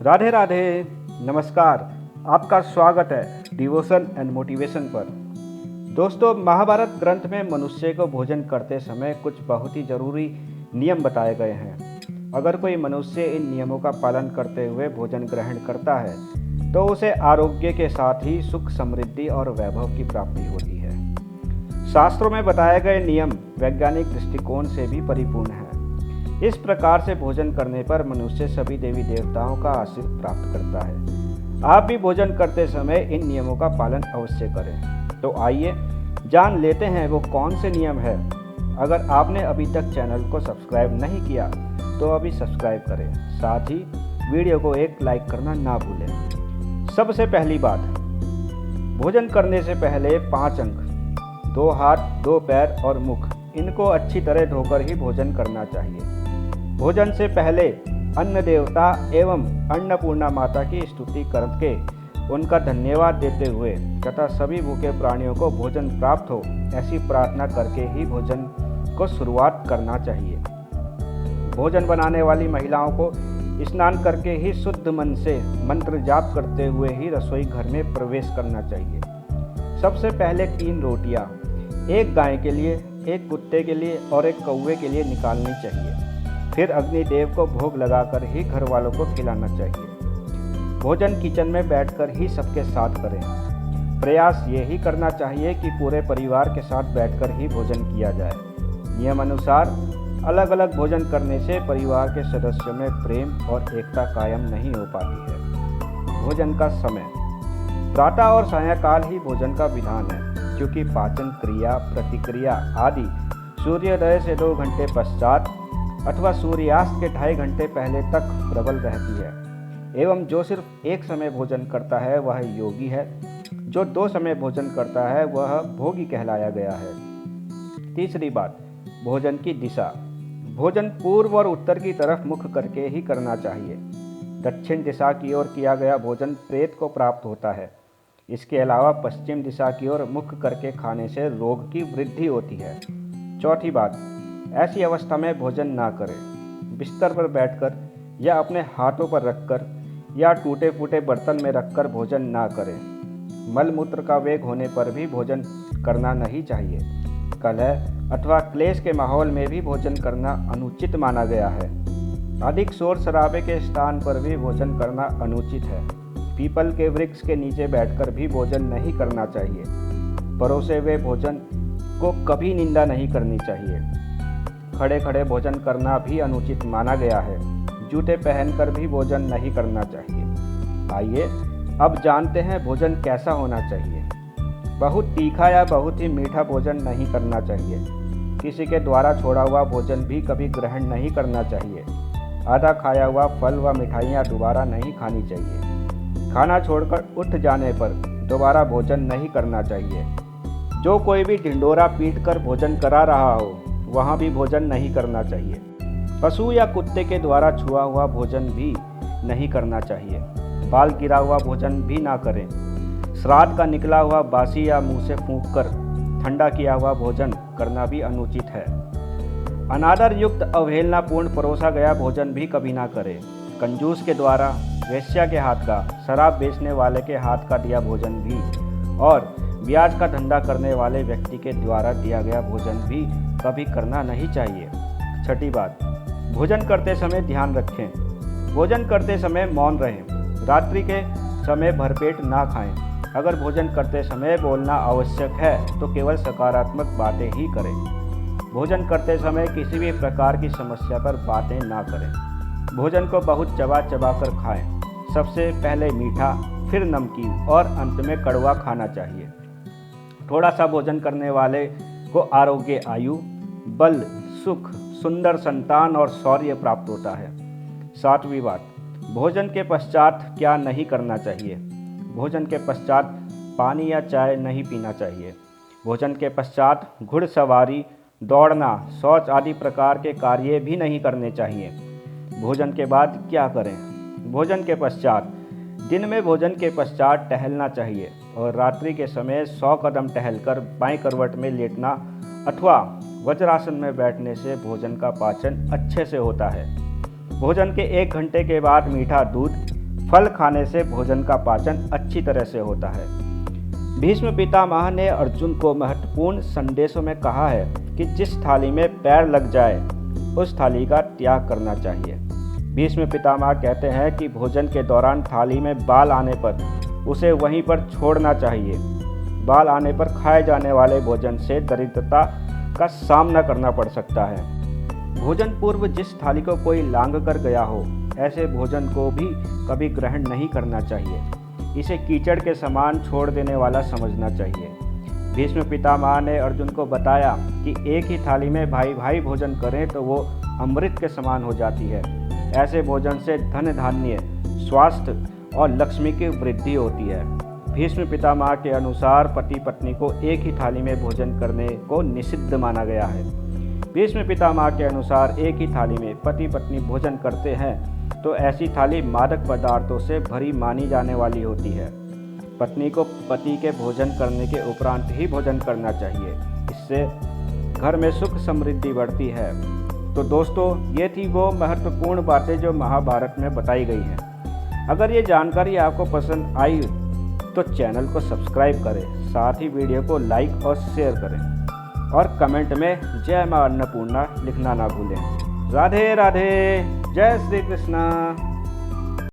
राधे राधे। नमस्कार। आपका स्वागत है डिवोशन एंड मोटिवेशन पर। दोस्तों, महाभारत ग्रंथ में मनुष्य को भोजन करते समय कुछ बहुत ही जरूरी नियम बताए गए हैं। अगर कोई मनुष्य इन नियमों का पालन करते हुए भोजन ग्रहण करता है तो उसे आरोग्य के साथ ही सुख, समृद्धि और वैभव की प्राप्ति होती है। शास्त्रों में बताए गए नियम वैज्ञानिक दृष्टिकोण से भी परिपूर्ण है। इस प्रकार से भोजन करने पर मनुष्य सभी देवी देवताओं का आशीर्वाद प्राप्त करता है। आप भी भोजन करते समय इन नियमों का पालन अवश्य करें। तो आइए जान लेते हैं वो कौन से नियम है। अगर आपने अभी तक चैनल को सब्सक्राइब नहीं किया तो अभी सब्सक्राइब करें, साथ ही वीडियो को एक लाइक करना ना भूलें। सबसे पहली बात, भोजन करने से पहले 5 अंग, 2 हाथ, 2 पैर और मुख, इनको अच्छी तरह धोकर ही भोजन करना चाहिए। भोजन से पहले अन्न देवता एवं अन्नपूर्णा माता की स्तुति करके उनका धन्यवाद देते हुए तथा सभी भूखे प्राणियों को भोजन प्राप्त हो ऐसी प्रार्थना करके ही भोजन को शुरुआत करना चाहिए। भोजन बनाने वाली महिलाओं को स्नान करके ही शुद्ध मन से मंत्र जाप करते हुए ही रसोई घर में प्रवेश करना चाहिए। सबसे पहले 3 रोटियां एक गाय के लिए, एक कुत्ते के लिए और एक कौवे के लिए निकालनी चाहिए। फिर अग्निदेव को भोग लगाकर ही घर वालों को खिलाना चाहिए। भोजन किचन में बैठकर ही सबके साथ करें। प्रयास यही करना चाहिए कि पूरे परिवार के साथ बैठकर ही भोजन किया जाए। नियम अनुसार अलग अलग भोजन करने से परिवार के सदस्यों में प्रेम और एकता कायम नहीं हो पाती है। भोजन का समय प्रातः और सायंकाल ही भोजन का विधान है, क्योंकि पाचन क्रिया, प्रतिक्रिया आदि सूर्योदय से 2 घंटे पश्चात अथवा सूर्यास्त के 2.5 घंटे पहले तक प्रबल रहती है। एवं जो सिर्फ एक समय भोजन करता है वह योगी है, जो 2 समय भोजन करता है वह भोगी कहलाया गया है। तीसरी बात, भोजन की दिशा। भोजन पूर्व और उत्तर की तरफ मुख करके ही करना चाहिए। दक्षिण दिशा की ओर किया गया भोजन प्रेत को प्राप्त होता है। इसके अलावा पश्चिम दिशा की ओर मुख करके खाने से रोग की वृद्धि होती है। चौथी बात, ऐसी अवस्था में भोजन ना करें। बिस्तर पर बैठकर या अपने हाथों पर रखकर या टूटे फूटे बर्तन में रखकर भोजन ना करें। मल मूत्र का वेग होने पर भी भोजन करना नहीं चाहिए। कलह अथवा क्लेश के माहौल में भी भोजन करना अनुचित माना गया है। अधिक शोर शराबे के स्थान पर भी भोजन करना अनुचित है। पीपल के वृक्ष के नीचे बैठकर भी भोजन नहीं करना चाहिए। परोसे हुए भोजन को कभी निंदा नहीं करनी चाहिए। खड़े खड़े भोजन करना भी अनुचित माना गया है। जूते पहनकर भी भोजन नहीं करना चाहिए। आइए अब जानते हैं भोजन कैसा होना चाहिए। बहुत तीखा या बहुत ही मीठा भोजन नहीं करना चाहिए। किसी के द्वारा छोड़ा हुआ भोजन भी कभी ग्रहण नहीं करना चाहिए। आधा खाया हुआ फल व मिठाइयाँ दोबारा नहीं खानी चाहिए। खाना छोड़कर उठ जाने पर दोबारा भोजन नहीं करना चाहिए। जो कोई भी ढिंडोरा पीटकर भोजन करा रहा हो वहाँ भी भोजन नहीं करना चाहिए। पशु या कुत्ते के द्वारा छुआ हुआ भोजन भी नहीं करना चाहिए। बाल गिरा हुआ भोजन भी ना करें। श्राद्ध का निकला हुआ बासी या मुंह से फूंककर ठंडा किया हुआ भोजन करना भी अनुचित है। अनादर युक्त अवहेलनापूर्ण परोसा गया भोजन भी कभी ना करें। कंजूस के द्वारा, वेश्या के हाथ का, शराब बेचने वाले के हाथ का दिया भोजन भी और ब्याज का धंधा करने वाले व्यक्ति के द्वारा दिया गया भोजन भी कभी करना नहीं चाहिए। छठी बात, भोजन करते समय ध्यान रखें। भोजन करते समय मौन रहें। रात्रि के समय भरपेट ना खाएं। अगर भोजन करते समय बोलना आवश्यक है तो केवल सकारात्मक बातें ही करें। भोजन करते समय किसी भी प्रकार की समस्या पर बातें ना करें। भोजन को बहुत चबा चबा कर खाएं। सबसे पहले मीठा, फिर नमकीन और अंत में कड़वा खाना चाहिए। थोड़ा सा भोजन करने वाले को आरोग्य, आयु, बल, सुख, सुंदर संतान और शौर्य प्राप्त होता है। 7वीं बात, भोजन के पश्चात क्या नहीं करना चाहिए। भोजन के पश्चात पानी या चाय नहीं पीना चाहिए। भोजन के पश्चात घुड़सवारी, दौड़ना, शौच आदि प्रकार के कार्य भी नहीं करने चाहिए। भोजन के बाद क्या करें। भोजन के पश्चात दिन में भोजन के पश्चात टहलना चाहिए और रात्रि के समय 100 कदम टहलकर बाएं करवट में लेटना अथवा वज्रासन में बैठने से भोजन का पाचन अच्छे से होता है। भोजन के 1 घंटे के बाद मीठा दूध, फल खाने से भोजन का पाचन अच्छी तरह से होता है। भीष्म पितामह ने अर्जुन को महत्वपूर्ण संदेशों में कहा है कि जिस थाली में पैर लग जाए उस थाली का त्याग करना चाहिए। भीष्म पितामह कहते हैं कि भोजन के दौरान थाली में बाल आने पर उसे वहीं पर छोड़ना चाहिए। बाल आने पर खाए जाने वाले भोजन से दरिद्रता का सामना करना पड़ सकता है। भोजन पूर्व जिस थाली को कोई लांघ कर गया हो, ऐसे भोजन को भी कभी ग्रहण नहीं करना चाहिए। इसे कीचड़ के समान छोड़ देने वाला समझना चाहिए। भीष्म पितामह ने अर्जुन को बताया कि एक ही थाली में भाई भाई भोजन करें तो वो अमृत के समान हो जाती है। ऐसे भोजन से धन धान्य, स्वास्थ्य और लक्ष्मी की वृद्धि होती है। भीष्म पितामह के अनुसार पति पत्नी को एक ही थाली में भोजन करने को निषिद्ध माना गया है। भीष्म पितामह के अनुसार एक ही थाली में पति पत्नी भोजन करते हैं तो ऐसी थाली मादक पदार्थों से भरी मानी जाने वाली होती है। पत्नी को पति के भोजन करने के उपरांत ही भोजन करना चाहिए। इससे घर में सुख समृद्धि बढ़ती है। तो दोस्तों, ये थी वो महत्वपूर्ण बातें जो महाभारत में बताई गई हैं। अगर ये जानकारी आपको पसंद आई तो चैनल को सब्सक्राइब करें, साथ ही वीडियो को लाइक और शेयर करें और कमेंट में जय मां अन्नपूर्णा लिखना ना भूलें। राधे राधे, जय श्री कृष्णा।